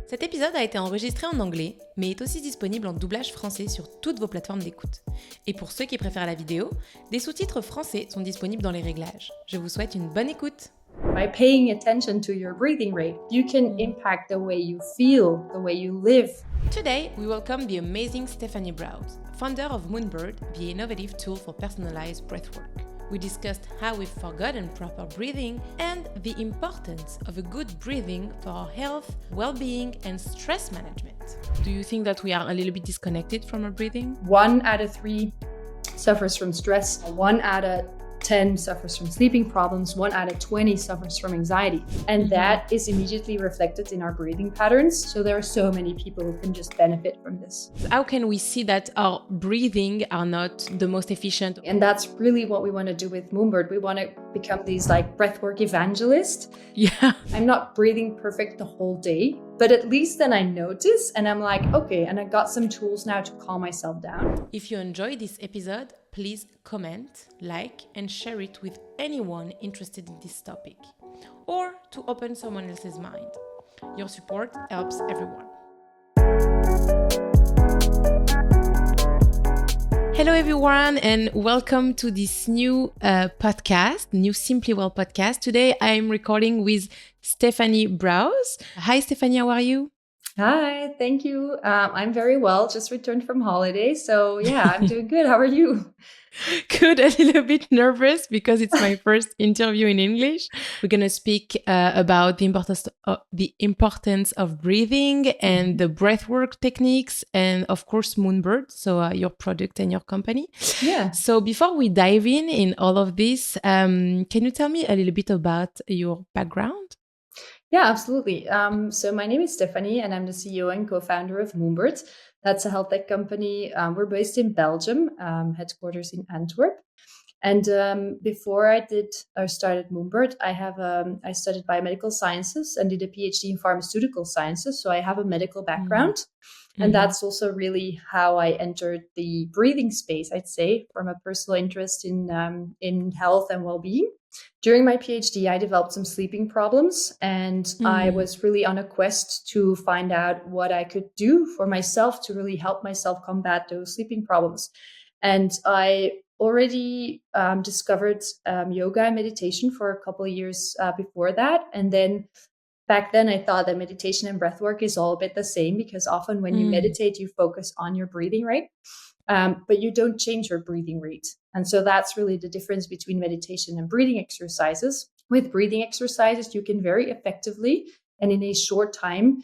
Cet épisode a été enregistré en anglais, mais est aussi disponible en doublage français sur toutes vos plateformes d'écoute. Et pour ceux qui préfèrent la vidéo, des sous-titres français sont disponibles dans les réglages. Je vous souhaite une bonne écoute. By paying attention to your breathing rate, you can impact the way you feel, the way you live. Today, we welcome the amazing Stefanie Broes, founder of Moonbird, the innovative tool for personalized breathwork. We discussed how we've forgotten proper breathing and the importance of a good breathing for our health, well-being, and stress management. Do you think that we are a little bit disconnected from our breathing? 1 out of 3 suffers from stress. 1 out of 10 suffers from sleeping problems. 1 out of 20 suffers from anxiety. And that is immediately reflected in our breathing patterns. So there are so many people who can just benefit from this. How can we see that our breathing are not the most efficient? And that's really what we want to do with Moonbird. We want to become these breathwork evangelists. Yeah. I'm not breathing perfect the whole day, but at least then I notice and I'm like, okay, and I got some tools now to calm myself down. If you enjoyed this episode, please comment, like, and share it with anyone interested in this topic, or to open someone else's mind. Your support helps everyone. Hello everyone, and welcome to this new podcast, new Simply Well podcast. Today I'm recording with Stefanie Broes. Hi Stefanie, how are you? Hi, thank you. I'm very well, just returned from holiday. So yeah, I'm doing good. How are you? Good, a little bit nervous because it's my first interview in English. We're going to speak about the importance of breathing and the breathwork techniques and of course Moonbird, so your product and your company. Yeah. So before we dive in all of this, can you tell me a little bit about your background? Yeah, absolutely. So my name is Stefanie and I'm the CEO and co-founder of Moonbird. That's a health tech company. We're based in Belgium, headquarters in Antwerp. And before I started Moonbird, I studied biomedical sciences and did a PhD in pharmaceutical sciences. So I have a medical background. Mm-hmm. And that's also really how I entered the breathing space, I'd say, from a personal interest in health and well-being. During my PhD, I developed some sleeping problems and I was really on a quest to find out what I could do for myself to really help myself combat those sleeping problems. And I already discovered yoga and meditation for a couple of years before that. And then back then, I thought that meditation and breathwork is all a bit the same because often when you meditate, you focus on your breathing rate. But you don't change your breathing rate. And so that's really the difference between meditation and breathing exercises. With breathing exercises, you can very effectively and in a short time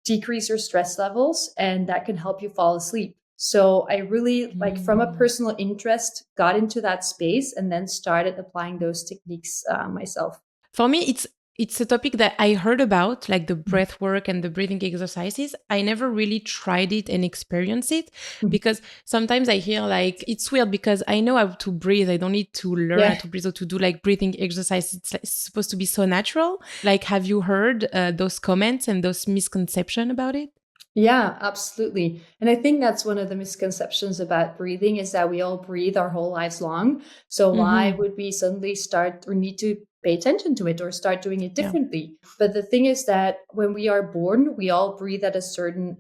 decrease your stress levels, and that can help you fall asleep. So I really, from a personal interest, got into that space and then started applying those techniques myself. For me, it's a topic that I heard about, like the breath work and the breathing exercises. I never really tried it and experienced it because sometimes I hear it's weird because I know how to breathe. I don't need to learn how to breathe or to do breathing exercises. It's supposed to be so natural. Have you heard those comments and those misconceptions about it? Yeah, absolutely. And I think that's one of the misconceptions about breathing is that we all breathe our whole lives long. So why would we suddenly start or need to pay attention to it or start doing it differently? Yeah. But the thing is that when we are born, we all breathe at a certain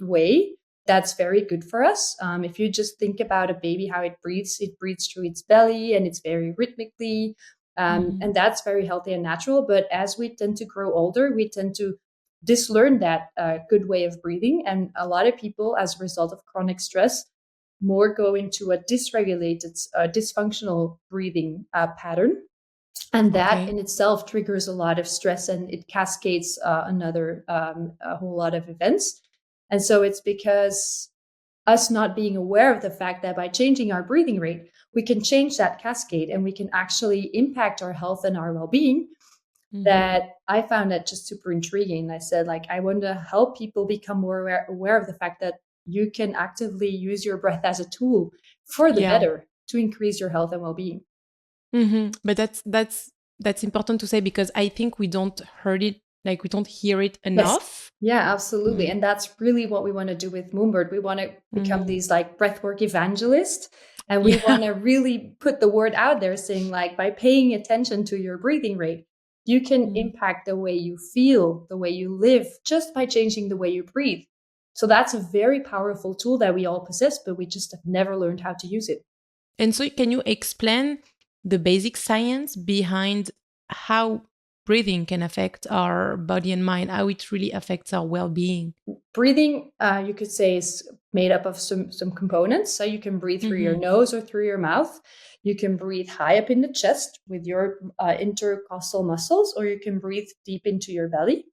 way. That's very good for us. If you just think about a baby, how it breathes through its belly and it's very rhythmically. And that's very healthy and natural. But as we tend to grow older, we tend to dislearn that good way of breathing. And a lot of people, as a result of chronic stress, more go into a dysregulated, dysfunctional breathing pattern. And that in itself triggers a lot of stress and it cascades a whole lot of events. And so it's because us not being aware of the fact that by changing our breathing rate, we can change that cascade and we can actually impact our health and our well-being. That I found that just super intriguing. I said, I want to help people become more aware of the fact that you can actively use your breath as a tool for the better to increase your health and well-being. But that's important to say because I think we don't heard it, we don't hear it enough. Yes. Yeah, absolutely. And that's really what we want to do with Moonbird. We want to become these breathwork evangelists. And we want to really put the word out there saying by paying attention to your breathing rate, you can impact the way you feel, the way you live, just by changing the way you breathe. So that's a very powerful tool that we all possess, but we just have never learned how to use it. And so can you explain the basic science behind how breathing can affect our body and mind, how it really affects our well-being? Breathing, you could say, is made up of some components. So you can breathe through your nose or through your mouth. You can breathe high up in the chest with your intercostal muscles, or you can breathe deep into your belly,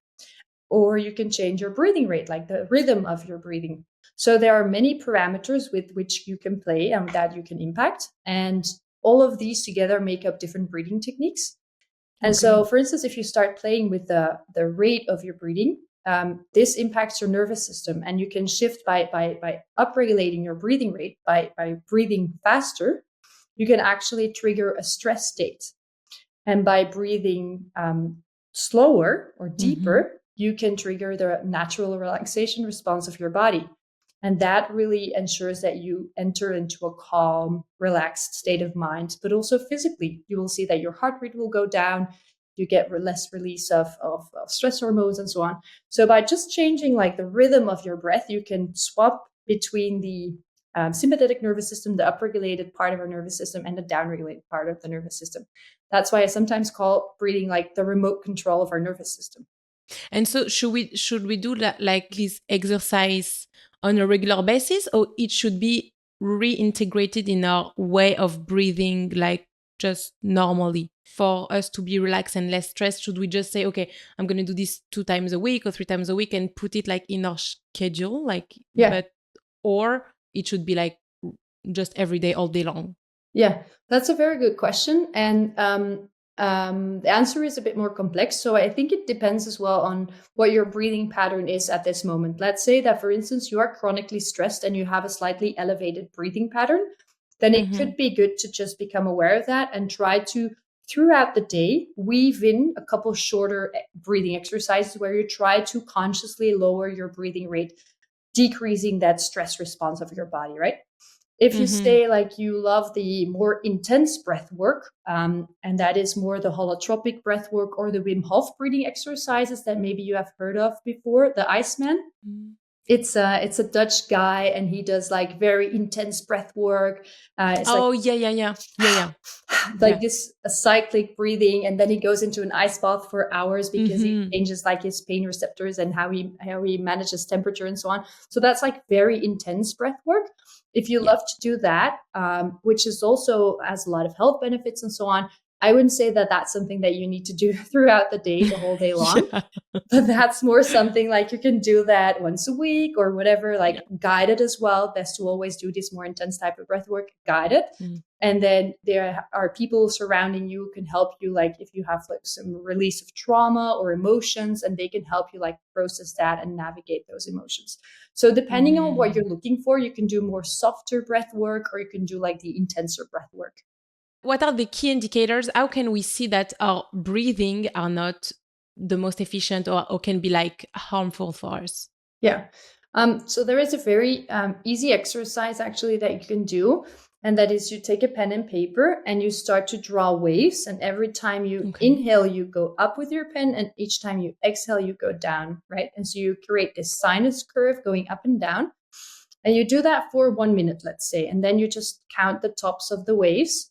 or you can change your breathing rate, like the rhythm of your breathing. So there are many parameters with which you can play and that you can impact. And all of these together make up different breathing techniques. And so, for instance, if you start playing with the rate of your breathing, this impacts your nervous system, and you can shift by upregulating your breathing rate, by breathing faster. You can actually trigger a stress state, and by breathing slower or deeper, you can trigger the natural relaxation response of your body. And that really ensures that you enter into a calm, relaxed state of mind, but also physically. You will see that your heart rate will go down. You get less release of stress hormones and so on. So by just changing like the rhythm of your breath, you can swap between the sympathetic nervous system, the upregulated part of our nervous system, and the downregulated part of the nervous system. That's why I sometimes call breathing like the remote control of our nervous system. And so should we do that, like this exercise on a regular basis, or it should be reintegrated in our way of breathing, like just normally, for us to be relaxed and less stressed? Should we just say, okay, I'm going to do this 2 times a week or 3 times a week and put it like in our schedule, like, or it should be like just every day, all day long? Yeah, that's a very good question. And the answer is a bit more complex. So I think it depends as well on what your breathing pattern is at this moment. Let's say that, for instance, you are chronically stressed and you have a slightly elevated breathing pattern. Then it could be good to just become aware of that and try to, throughout the day, weave in a couple shorter breathing exercises where you try to consciously lower your breathing rate, decreasing that stress response of your body, right? If you say like you love the more intense breath work, and that is more the holotropic breath work or the Wim Hof breathing exercises that maybe you have heard of before, the Iceman. It's a Dutch guy, and he does like very intense breath work. It's this cyclic breathing, and then he goes into an ice bath for hours because he changes like his pain receptors and how he manages temperature and so on. So that's like very intense breath work. If you love to do that, which is also has a lot of health benefits and so on, I wouldn't say that that's something that you need to do throughout the day, the whole day long. But that's more something like you can do that once a week or whatever, like guided as well. Best to always do this more intense type of breath work guided. And then there are people surrounding you who can help you, like if you have like some release of trauma or emotions, and they can help you like process that and navigate those emotions. So depending on what you're looking for, you can do more softer breath work, or you can do like the intenser breath work. What are the key indicators? How can we see that our breathing are not the most efficient or can be like harmful for us? Yeah. So there is a very easy exercise actually that you can do. And that is, you take a pen and paper and you start to draw waves. And every time you inhale, you go up with your pen. And each time you exhale, you go down, right? And so you create this sinus curve going up and down. And you do that for 1 minute, let's say. And then you just count the tops of the waves.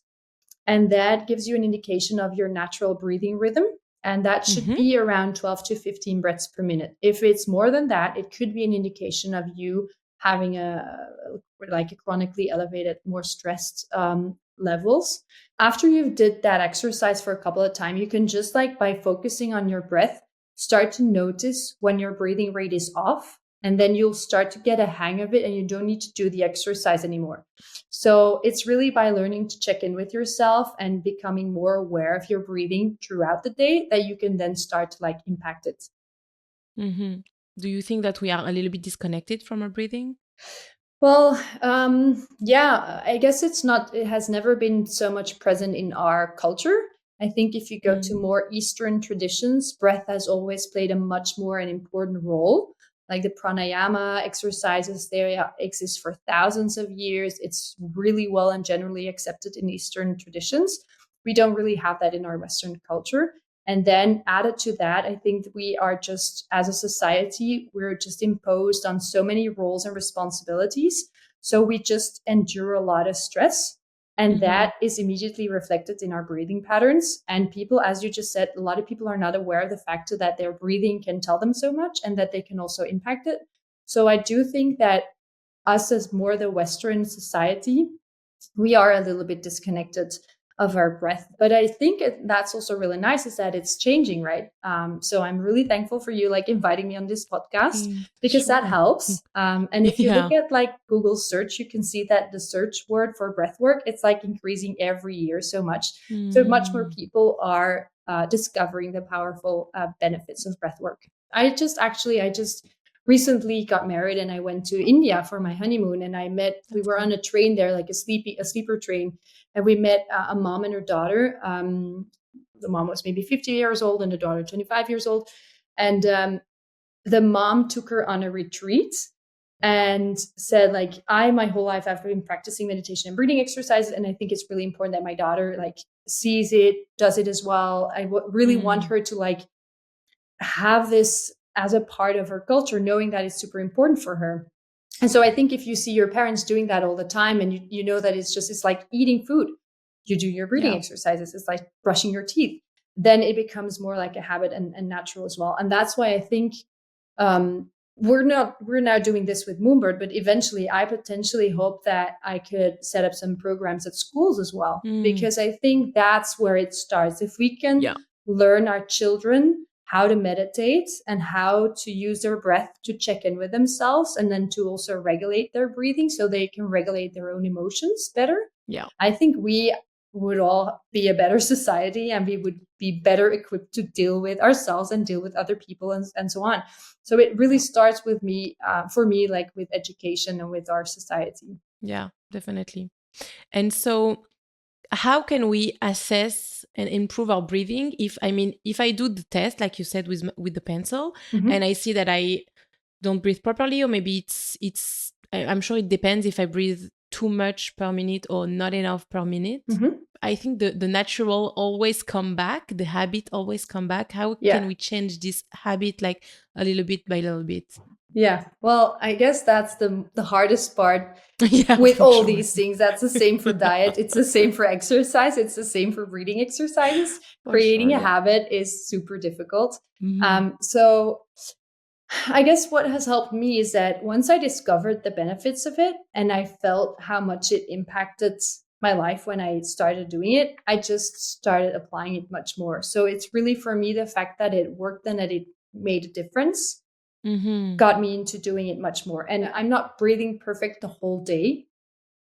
And that gives you an indication of your natural breathing rhythm. And that should be around 12 to 15 breaths per minute. If it's more than that, it could be an indication of you having a chronically elevated, more stressed levels. After you did that exercise for a couple of times, you can just like by focusing on your breath, start to notice when your breathing rate is off. And then you'll start to get a hang of it and you don't need to do the exercise anymore. So it's really by learning to check in with yourself and becoming more aware of your breathing throughout the day that you can then start to like impact it. Do you think that we are a little bit disconnected from our breathing? Well, I guess it has never been so much present in our culture. I think if you go to more Eastern traditions, breath has always played a much more an important role. Like the pranayama exercises, they exist for thousands of years. It's really well and generally accepted in Eastern traditions. We don't really have that in our Western culture. And then added to that, I think we are just, as a society, we're just imposed on so many roles and responsibilities. So we just endure a lot of stress. And that is immediately reflected in our breathing patterns. And people, as you just said, a lot of people are not aware of the fact that their breathing can tell them so much and that they can also impact it. So I do think that us as more the Western society, we are a little bit disconnected of our breath. But I think that's also really nice is that it's changing, right? So I'm really thankful for you inviting me on this podcast because that helps. And if you look at Google search, you can see that the search word for breath work, it's increasing every year so much. So much more people are discovering the powerful benefits of breath work. I just recently got married and I went to India for my honeymoon, and we were on a train there, a sleeper train. And we met a mom and her daughter. The mom was maybe 50 years old and the daughter 25 years old. And the mom took her on a retreat and said, my whole life I've been practicing meditation and breathing exercises. And I think it's really important that my daughter sees it, does it as well. I really want her to have this as a part of her culture, knowing that it's super important for her. And so I think if you see your parents doing that all the time and you know that it's like eating food, you do your breathing exercises, it's like brushing your teeth, then it becomes more like a habit and natural as well. And that's why I think we're now doing this with Moonbird, but eventually I potentially hope that I could set up some programs at schools as well, because I think that's where it starts. If we can learn our children how to meditate and how to use their breath to check in with themselves, and then to also regulate their breathing so they can regulate their own emotions better. Yeah, I think we would all be a better society and we would be better equipped to deal with ourselves and deal with other people and so on. So it really starts with me, for me, with education and with our society. Yeah, definitely. And so how can we assess and improve our breathing? If I do the test, like you said, with the pencil, and I see that I don't breathe properly, or maybe I'm sure it depends if I breathe too much per minute or not enough per minute. I think the natural always come back, the habit always come back. How can we change this habit a little bit by little bit? Yeah, well, I guess that's the hardest part with all these things. That's the same for diet. It's the same for exercise. It's the same for breathing exercises. Creating a habit is super difficult. So I guess what has helped me is that once I discovered the benefits of it and I felt how much it impacted my life when I started doing it, I just started applying it much more. So it's really, for me, the fact that it worked and that it made a difference got me into doing it much more. And I'm not breathing perfect the whole day.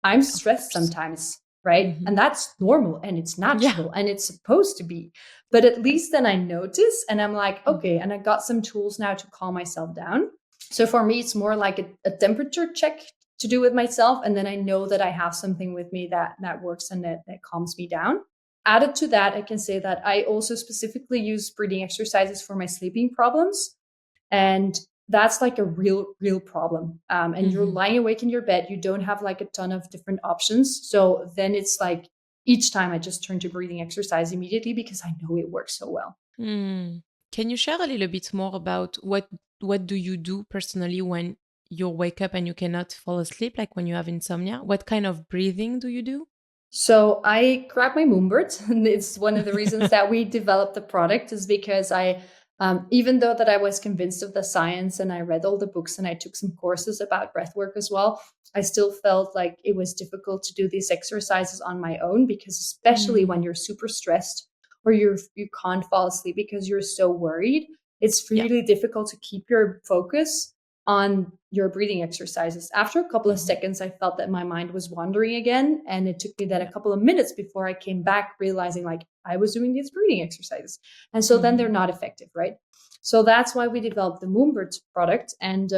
I'm stressed sometimes, right? And that's normal and it's natural and it's supposed to be. But at least then I notice and I'm like, okay, and I got some tools now to calm myself down. So for me, it's more like a temperature check to do with myself. And then I know that I have something with me that works and that calms me down. Added to that, I can say that I also specifically use breathing exercises for my sleeping problems. And that's a real problem. And you're lying awake in your bed. You don't have a ton of different options. So then it's each time I just turn to breathing exercise immediately because I know it works so well. Can you share a little bit more about what do you do personally when you wake up and you cannot fall asleep, when you have insomnia? What kind of breathing do you do? So I grab my Moonbird, and it's one of the reasons that we developed the product is because even though that I was convinced of the science and I read all the books and I took some courses about breath work as well, I still felt like it was difficult to do these exercises on my own, because especially when you're super stressed or you can't fall asleep because you're so worried, it's really difficult to keep your focus on your breathing exercises. After a couple of seconds, I felt that my mind was wandering again. And it took me then a couple of minutes before I came back, realizing I was doing these breathing exercises. And so then they're not effective, right? So that's why we developed the Moonbird product. And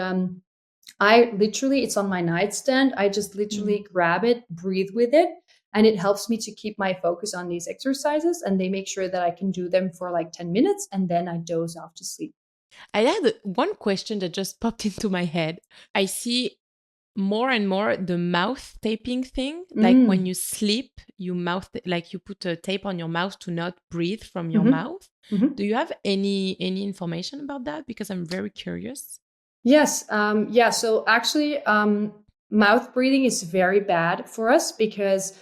it's on my nightstand. I just literally grab it, breathe with it. And it helps me to keep my focus on these exercises. And they make sure that I can do them for 10 minutes. And then I doze off to sleep. I had one question that just popped into my head. I see more and more the mouth taping thing. Like when you sleep, you like you put a tape on your mouth to not breathe from your mouth. Do you have any information about that? Because I'm very curious. Yes. Yeah. So actually, mouth breathing is very bad for us because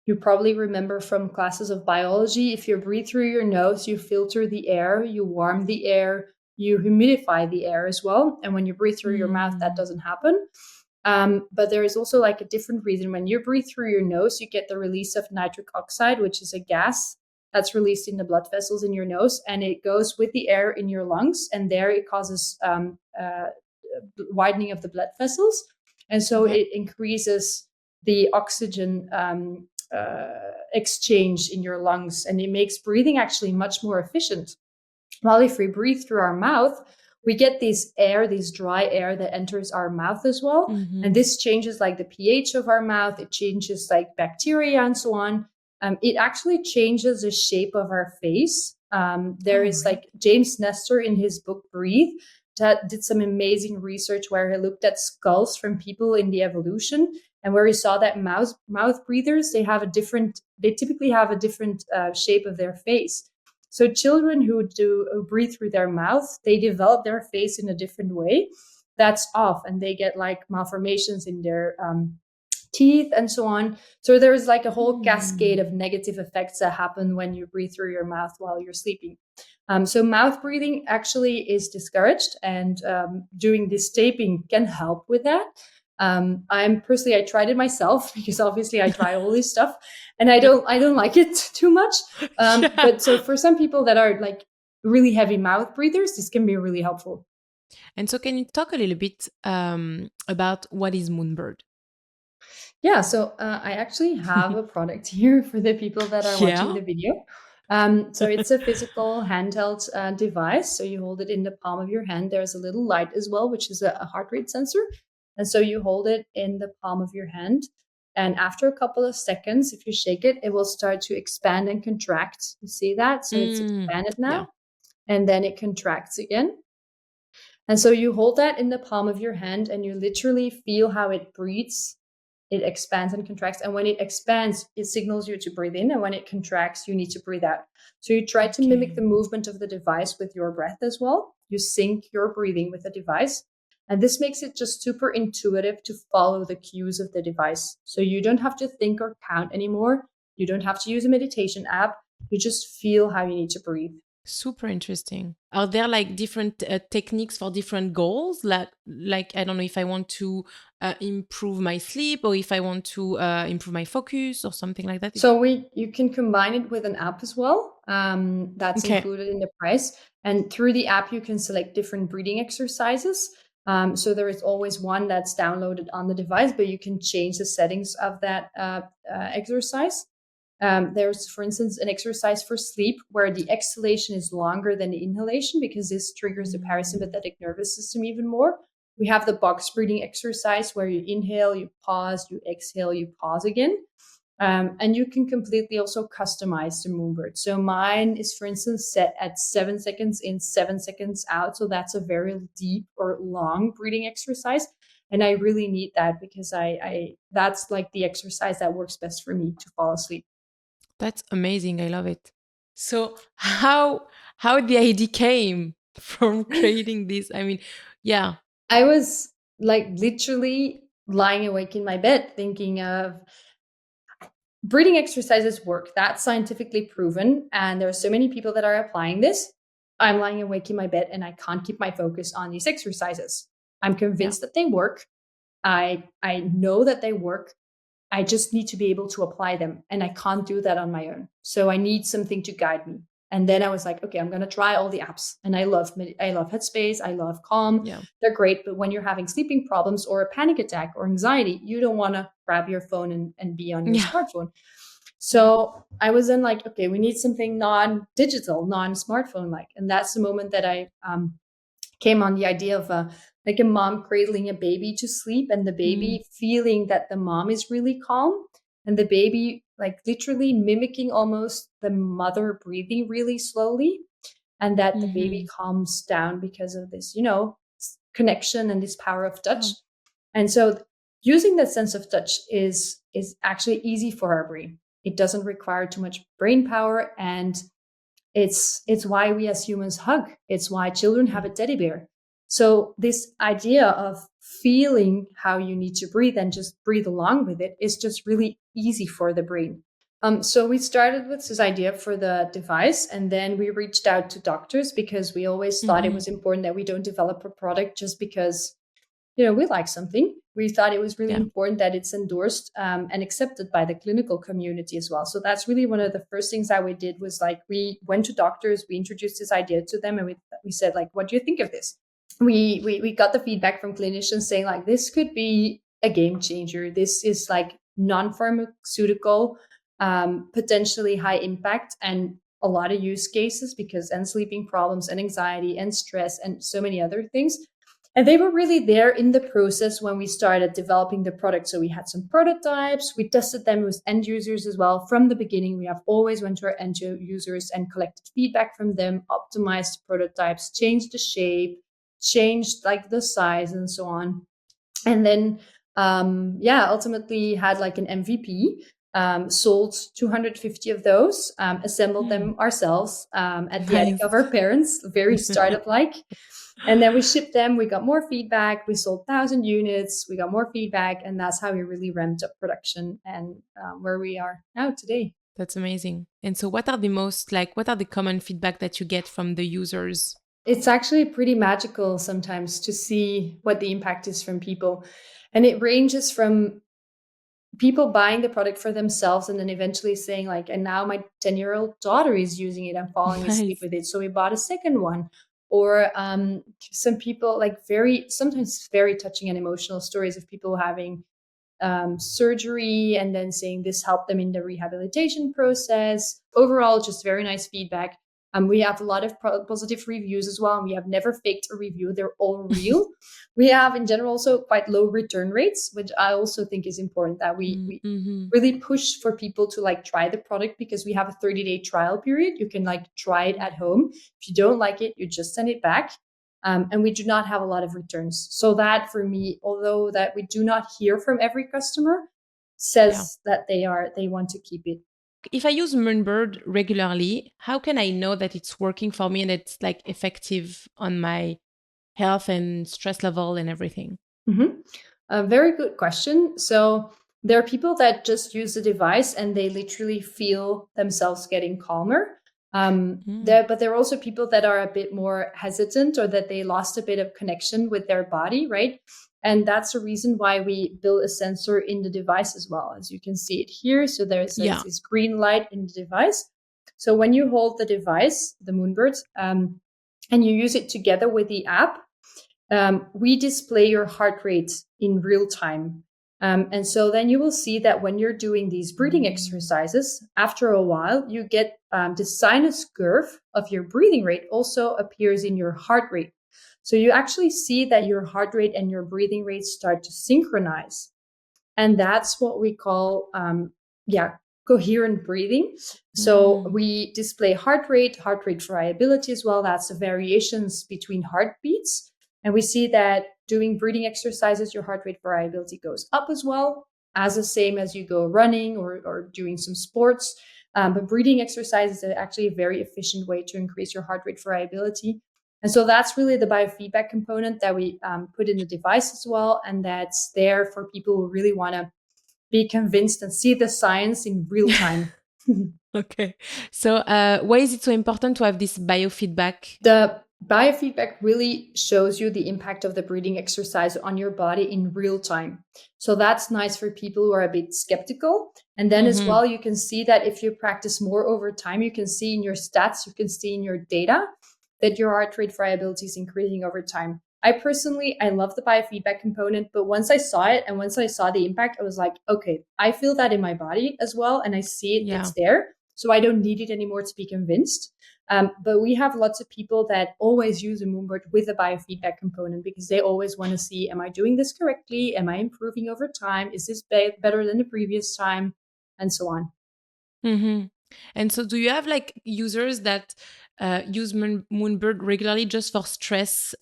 you probably remember from classes of biology, if you breathe through your nose, you filter the air, you warm the air, you humidify the air as well. And when you breathe through your mouth, that doesn't happen. But there is also like a different reason. When you breathe through your nose, you get the release of nitric oxide, which is a gas that's released in the blood vessels in your nose, and it goes with the air in your lungs, and there it causes widening of the blood vessels, and so it increases the oxygen exchange in your lungs, and it makes breathing actually much more efficient. While if we breathe through our mouth, we get this dry air that enters our mouth as well. And this changes like the pH of our mouth. It changes like bacteria and so on. It actually changes the shape of our face. There is like James Nestor in his book, Breathe, that did some amazing research where he looked at skulls from people in the evolution, and where he saw that mouth breathers, they typically have a different shape of their face. So children who breathe through their mouth, they develop their face in a different way. That's off, and they get like malformations in their teeth and so on. So there's like a whole cascade of negative effects that happen when you breathe through your mouth while you're sleeping. So mouth breathing actually is discouraged, and doing this taping can help with that. I tried it myself because obviously I try all this stuff and I don't like it too much. But so for some people that are like really heavy mouth breathers, this can be really helpful. And so can you talk a little bit about what is Moonbird? Yeah, so I actually have a product here for the people that are watching the video. So it's a physical handheld device. So you hold it in the palm of your hand. There's a little light as well, which is a heart rate sensor. And so you hold it in the palm of your hand. And after a couple of seconds, if you shake it, it will start to expand and contract. You see that? So it's expanded now. And then it contracts again. And so you hold that in the palm of your hand and you literally feel how it breathes. It expands and contracts. And when it expands, it signals you to breathe in. And when it contracts, you need to breathe out. So you try to mimic the movement of the device with your breath as well. You sync your breathing with the device. And this makes it just super intuitive to follow the cues of the device. So you don't have to think or count anymore. You don't have to use a meditation app. You just feel how you need to breathe. Super interesting. Are there like different techniques for different goals? Like I don't know if I want to improve my sleep or if I want to improve my focus or something like that. So you can combine it with an app as well. That's included in the price. And through the app, you can select different breathing exercises. So there is always one that's downloaded on the device, but you can change the settings of that exercise. There's, for instance, an exercise for sleep where the exhalation is longer than the inhalation because this triggers the parasympathetic nervous system even more. We have the box breathing exercise where you inhale, you pause, you exhale, you pause again. And you can completely also customize the Moonbird. So mine is, for instance, set at 7 seconds in, 7 seconds out. So that's a very deep or long breathing exercise. And I really need that because that's like the exercise that works best for me to fall asleep. That's amazing. I love it. So how the idea came from creating this? I mean, yeah. I was like literally lying awake in my bed thinking of breathing exercises work. That's scientifically proven. And there are so many people that are applying this. I'm lying awake in my bed and I can't keep my focus on these exercises. I'm convinced that they work. I know that they work. I just need to be able to apply them, and I can't do that on my own. So I need something to guide me. And then I was like, okay, I'm going to try all the apps. And I love Headspace. I love Calm. Yeah. They're great. But when you're having sleeping problems or a panic attack or anxiety, you don't want to grab your phone and be on your smartphone. So I was then like, okay, we need something non-digital, non-smartphone like. And that's the moment that I came on the idea of like a mom cradling a baby to sleep and the baby feeling that the mom is really calm and the baby like literally mimicking almost the mother breathing really slowly, and that the baby calms down because of this, connection and this power of touch. And so using that sense of touch is actually easy for our brain. It doesn't require too much brain power, and it's why we as humans hug. It's why children have a teddy bear. So this idea of feeling how you need to breathe and just breathe along with it is just really easy for the brain. So we started with this idea for the device, and then we reached out to doctors because we always thought it was important that we don't develop a product just because, we like something. We thought it was really important that it's endorsed and accepted by the clinical community as well. So that's really one of the first things that we did was like, we went to doctors, we introduced this idea to them, and we said, like, what do you think of this? We got the feedback from clinicians saying, like, this could be a game changer. This is like non-pharmaceutical, potentially high impact, and a lot of use cases and sleeping problems and anxiety and stress and so many other things. And they were really there in the process when we started developing the product. So we had some prototypes, we tested them with end users as well. From the beginning, we have always went to our end users and collected feedback from them, optimized prototypes, changed the shape, changed like the size and so on. And then, ultimately had like an MVP, sold 250 of those, assembled them ourselves at the attic of our parents, very startup-like. And then we shipped them, we got more feedback, we sold 1,000 units, we got more feedback, and that's how we really ramped up production and where we are now today. That's amazing. And so what are the common feedback that you get from the users? It's actually pretty magical sometimes to see what the impact is from people. And it ranges from people buying the product for themselves and then eventually saying like, and now my 10-year-old daughter is using it and falling asleep with it. So we bought a second one. Or some people like sometimes very touching and emotional stories of people having surgery and then saying this helped them in the rehabilitation process. Overall, just very nice feedback. We have a lot of positive reviews as well. And we have never faked a review. They're all real. We have in general also quite low return rates, which I also think is important that we really push for people to like try the product because we have a 30-day trial period. You can like try it at home. If you don't like it, you just send it back. And we do not have a lot of returns. So that for me, although that we do not hear from every customer, says that they want to keep it. If I use Moonbird regularly, how can I know that it's working for me and it's like effective on my health and stress level and everything? A very good question. So there are people that just use the device and they literally feel themselves getting calmer. But there are also people that are a bit more hesitant or that they lost a bit of connection with their body, right? And that's the reason why we built a sensor in the device as well. As you can see it here. So there's this green light in the device. So when you hold the device, the Moonbird, and you use it together with the app, we display your heart rate in real time. And so then you will see that when you're doing these breathing exercises, after a while, you get the sinus curve of your breathing rate also appears in your heart rate. So you actually see that your heart rate and your breathing rate start to synchronize. And that's what we call, coherent breathing. So we display heart rate variability as well. That's the variations between heartbeats. And we see that doing breathing exercises, your heart rate variability goes up as well, as the same as you go running or doing some sports. But breathing exercises are actually a very efficient way to increase your heart rate variability. And so that's really the biofeedback component that we put in the device as well. And that's there for people who really want to be convinced and see the science in real time. Okay. So why is it so important to have this biofeedback? The biofeedback really shows you the impact of the breathing exercise on your body in real time. So that's nice for people who are a bit skeptical. And then as well, you can see that if you practice more over time, you can see in your stats, you can see in your data that your heart rate variability is increasing over time. I love the biofeedback component, but once I saw it and once I saw the impact, I was like, okay, I feel that in my body as well. And I see it, it's there. So I don't need it anymore to be convinced. But we have lots of people that always use a Moonbird with a biofeedback component because they always want to see, am I doing this correctly? Am I improving over time? Is this better than the previous time? And so on. And so do you have like users that use Moonbird regularly just for stress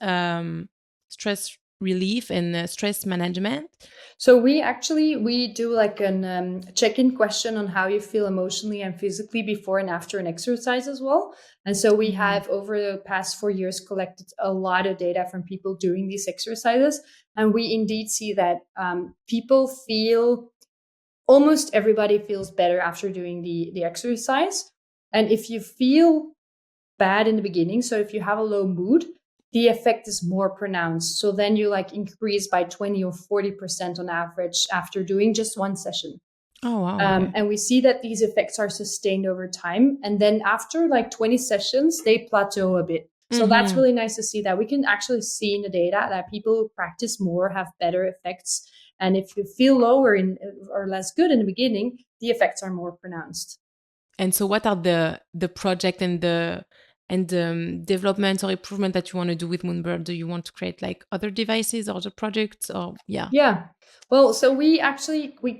relief and stress management? So we do like an check-in question on how you feel emotionally and physically before and after an exercise as well. And so we have over the past 4 years collected a lot of data from people doing these exercises, and we indeed see that people feel, almost everybody feels better after doing the exercise. And if you feel bad in the beginning, so if you have a low mood, the effect is more pronounced. So then you like increase by 20 or 40% on average after doing just one session. Oh, wow. Okay. And we see that these effects are sustained over time. And then after like 20 sessions, they plateau a bit. So that's really nice to see that we can actually see in the data that people who practice more have better effects. And if you feel lower or less good in the beginning, the effects are more pronounced. And so what are the project and the development or improvement that you want to do with Moonbird? Do you want to create like other devices or other projects, or Yeah. Well, so we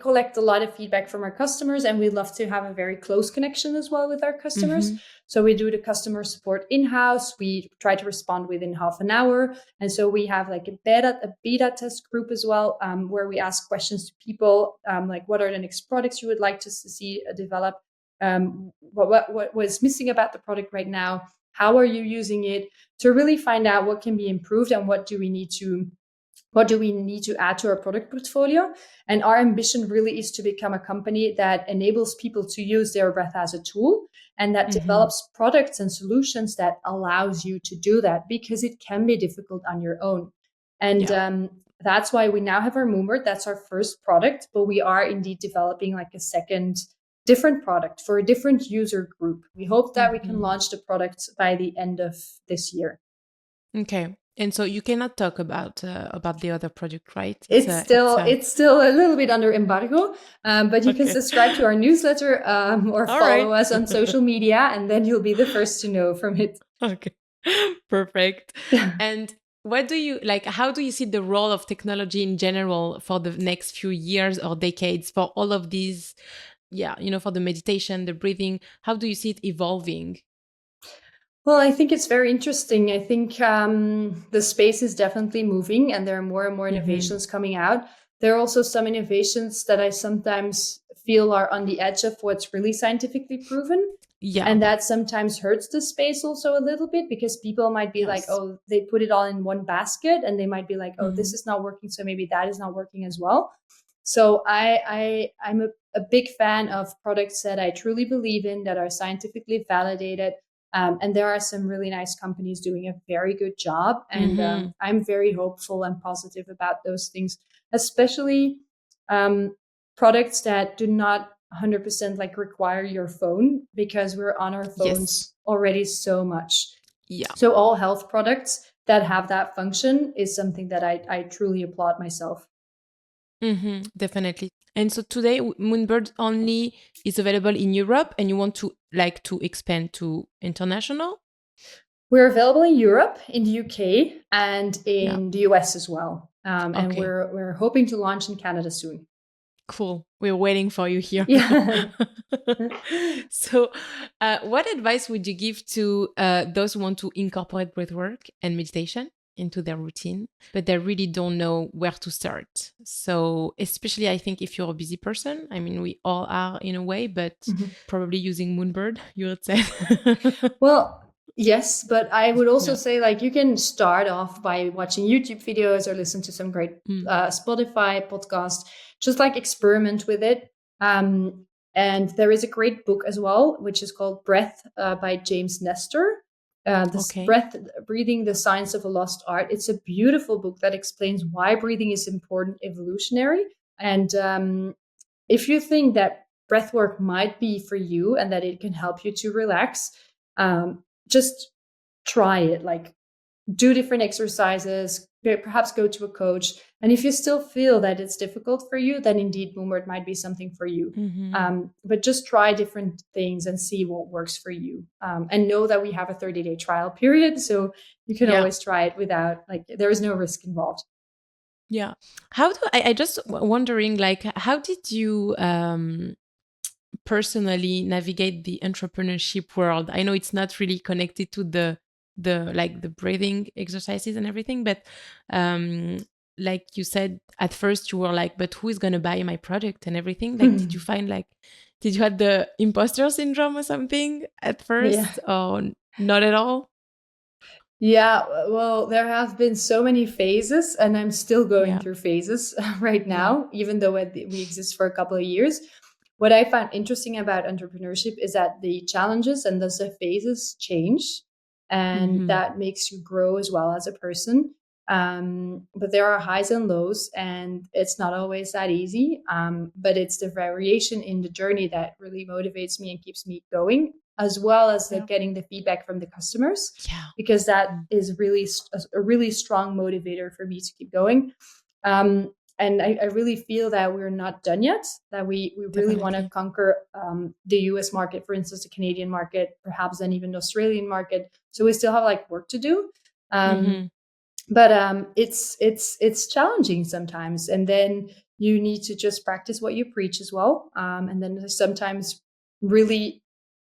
collect a lot of feedback from our customers, and we love to have a very close connection as well with our customers. So we do the customer support in-house. We try to respond within half an hour. And so we have like a beta test group as well, where we ask questions to people, like what are the next products you would like to see develop? What was missing about the product right now? How are you using it? To really find out what can be improved and what do we need to add to our product portfolio. And our ambition really is to become a company that enables people to use their breath as a tool, and that develops products and solutions that allows you to do that, because it can be difficult on your own. And that's why we now have our Moonbird. That's our first product, but we are indeed developing like a second different product for a different user group. We hope that we can launch the product by the end of this year. Okay. And so you cannot talk about the other project, right? It's still a little bit under embargo, but you can subscribe to our newsletter or follow us on social media, and then you'll be the first to know from it. Okay, perfect. And what do you like? How do you see the role of technology in general for the next few years or decades for all of these? Yeah, for the meditation, the breathing, how do you see it evolving? Well, I think it's very interesting. I think the space is definitely moving, and there are more and more innovations coming out. There are also some innovations that I sometimes feel are on the edge of what's really scientifically proven. Yeah. And that sometimes hurts the space also a little bit, because people might be like, oh, they put it all in one basket, and they might be like, oh, this is not working, so maybe that is not working as well. So I'm a big fan of products that I truly believe in, that are scientifically validated. And there are some really nice companies doing a very good job. And I'm very hopeful and positive about those things, especially products that do not 100% like require your phone, because we're on our phones already so much. Yeah. So all health products that have that function is something that I truly applaud myself. Definitely. And so today Moonbird only is available in Europe, and you want to expand to international? We're available in Europe, in the UK, and in the US as well. And we're hoping to launch in Canada soon. Cool. We're waiting for you here. Yeah. So what advice would you give to those who want to incorporate breathwork and meditation into their routine, but they really don't know where to start? So especially, I think, if you're a busy person, I mean, we all are in a way, but probably using Moonbird, you would say. Well, yes, but I would also say, like, you can start off by watching YouTube videos or listen to some great Spotify podcast, just like experiment with it. And there is a great book as well, which is called Breath by James Nestor. Breathing, the Science of a Lost Art. It's a beautiful book that explains why breathing is important evolutionary. And if you think that breathwork might be for you and that it can help you to relax, just try it. Like, do different exercises, perhaps go to a coach. And if you still feel that it's difficult for you, then indeed Moonbird might be something for you. But just try different things and see what works for you. And know that we have a 30-day trial period. So you can always try it without, like, there is no risk involved. Yeah. I just wondering, like, how did you personally navigate the entrepreneurship world? I know it's not really connected to the the breathing exercises and everything, but like you said, at first you were like, but who is going to buy my product and everything? Like, did you find like, did you have the imposter syndrome or something at first, or not at all? Yeah, well, there have been so many phases, and I'm still going through phases right now, even though we exist for a couple of years. What I find interesting about entrepreneurship is that the challenges and thus the phases change, and that makes you grow as well as a person. But there are highs and lows, and it's not always that easy. But it's the variation in the journey that really motivates me and keeps me going, as well as getting the feedback from the customers, because that is really a really strong motivator for me to keep going. And I really feel that we're not done yet, that we really want to conquer the US market, for instance, the Canadian market, perhaps then even the Australian market. So we still have like work to do. But it's challenging sometimes. And then you need to just practice what you preach as well. And then sometimes really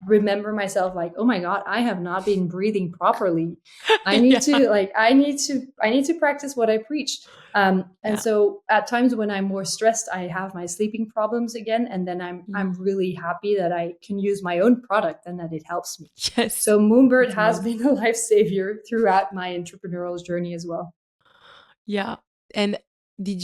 remember myself like, oh my God, I have not been breathing properly. I need to practice what I preach. And so at times when I'm more stressed, I have my sleeping problems again. And then I'm really happy that I can use my own product and that it helps me. Yes. So Moonbird has been a life savior throughout my entrepreneurial journey as well. Yeah. And did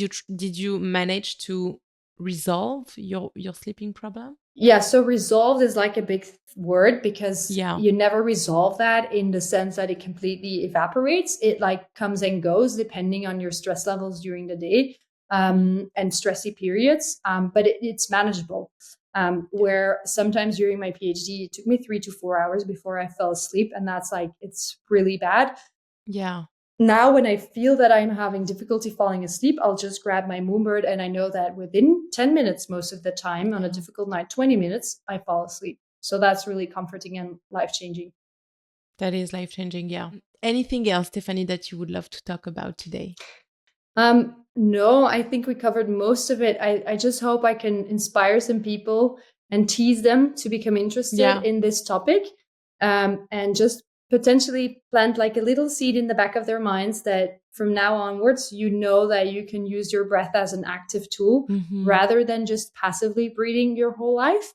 you manage to resolve your sleeping problem? Yeah, so resolved is like a big word, because you never resolve that in the sense that it completely evaporates. It like comes and goes depending on your stress levels during the day, and stressy periods. But it's manageable. Where sometimes during my PhD, it took me 3 to 4 hours before I fell asleep. And that's like, it's really bad. Yeah. Now, when I feel that I'm having difficulty falling asleep, I'll just grab my Moonbird, and I know that within 10 minutes, most of the time, on a difficult night, 20 minutes, I fall asleep. So that's really comforting and life-changing. That is life-changing, yeah. Anything else, Stefanie, that you would love to talk about today? No, I think we covered most of it. I just hope I can inspire some people and tease them to become interested in this topic, and just potentially plant like a little seed in the back of their minds that from now onwards, you know that you can use your breath as an active tool rather than just passively breathing your whole life.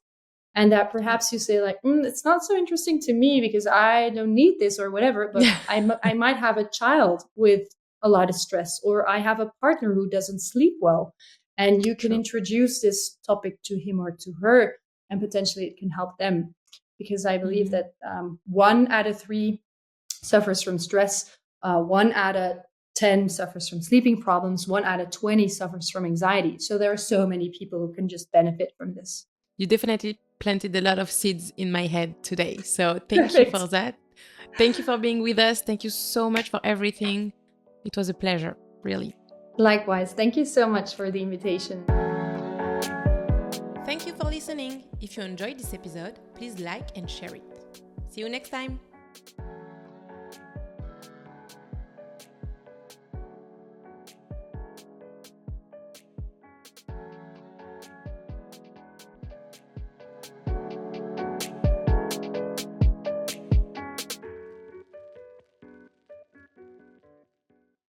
And that perhaps you say like, it's not so interesting to me because I don't need this or whatever, but I might have a child with a lot of stress, or I have a partner who doesn't sleep well. And you can introduce this topic to him or to her, and potentially it can help them. Because I believe that 1 out of 3 suffers from stress, 1 out of 10 suffers from sleeping problems, 1 out of 20 suffers from anxiety. So there are so many people who can just benefit from this. You definitely planted a lot of seeds in my head today. So thank you for that. Thank you for being with us. Thank you so much for everything. It was a pleasure, really. Likewise. Thank you so much for the invitation. Thank you for listening. If you enjoyed this episode, please like and share it. See you next time.